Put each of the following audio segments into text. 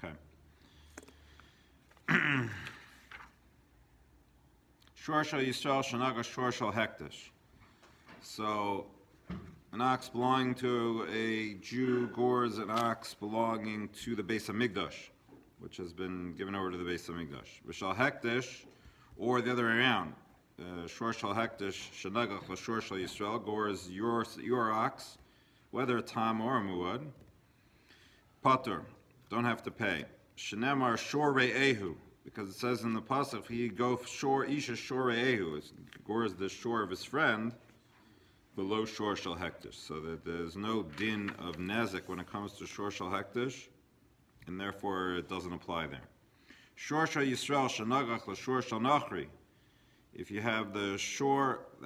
Okay. Shor shel Yisrael shenaga shor shel hektish. So, an ox belonging to a Jew gores an ox belonging to the Beis Hamikdash, which has been given over to the Beis Hamikdash. V'shal hektish, or the other way around. Shor shel hektish shenagach l'shor shel Yisrael gores your ox, whether a tam or a muad. Patur, don't have to pay. Shenemar shor re'ehu, because it says in the pasuk he go shor isha shor re'ehu, gores the shore of his friend, below shor shel hektish, so that there's no din of nezek when it comes to shor shel hektish, and therefore it doesn't apply there. Shor shel Yisrael shenagach l'shor shel nachri. If you have the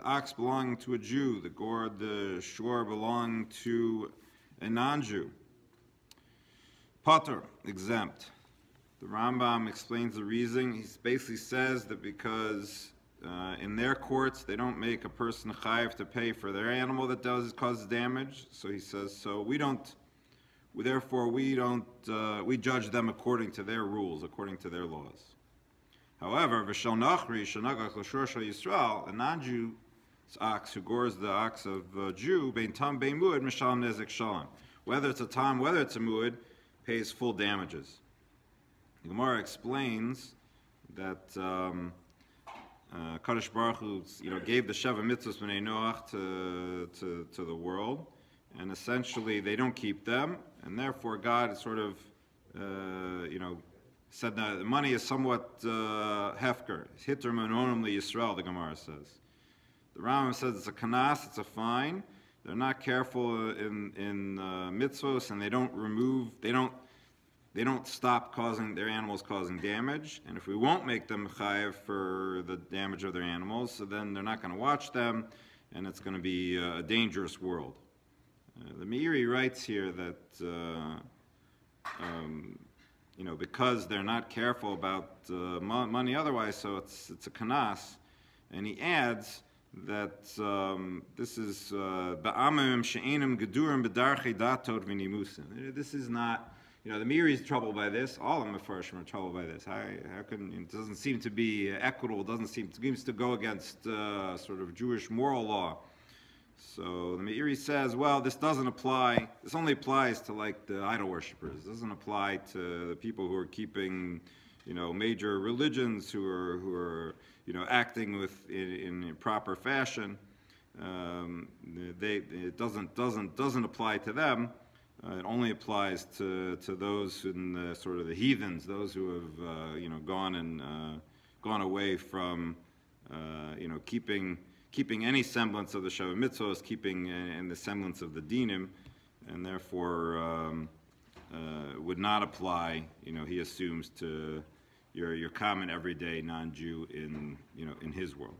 ox belonging to a Jew, the shor belonging to a non-Jew, patur, exempt. The Rambam explains the reason. He basically says that because in their courts they don't make a person chayiv to pay for their animal that causes damage. So he says, so we judge them according to their rules, according to their laws. However, v'shel nachri shenagach l'shor shel Yisrael, a non-Jew ox who gores the ox of a Jew, bein tam bein muad mishal nezek shalom. Whether it's a tam, whether it's a muad, pays full damages. The Gemara explains that Kadosh Baruch Hu, gave the Sheva Mitzvos B'nai Noach to the world, and essentially they don't keep them, and therefore God sort of, said that the money is somewhat hefker. Hitter menonim Yisrael, the Gemara says. The Rambam says it's a kanas, it's a fine. They're not careful in mitzvos, and they don't stop their animals causing damage. And if we won't make them chayiv for the damage of their animals, so then they're not going to watch them, and it's going to be a dangerous world. The Meiri writes here that because they're not careful about money otherwise, so it's a kanas, and he adds that this is ba'amim she'enim gedurim b'darchei datot v'nimusin. This is not, the Meiri is troubled by this. All of the Mefarshim are troubled by this. How can it doesn't seem to be equitable? Seems to go against sort of Jewish moral law. So the Meiri says, well, this doesn't apply. This only applies to the idol worshippers. It doesn't apply to the people who are keeping, major religions who are acting in proper fashion. It doesn't apply to them. It only applies to those in the sort of the heathens, those who have gone away from keeping any semblance of the Sheva Mitzvos, keeping in the semblance of the dinim, and therefore would not apply. He assumes to your common everyday non-Jew in his world.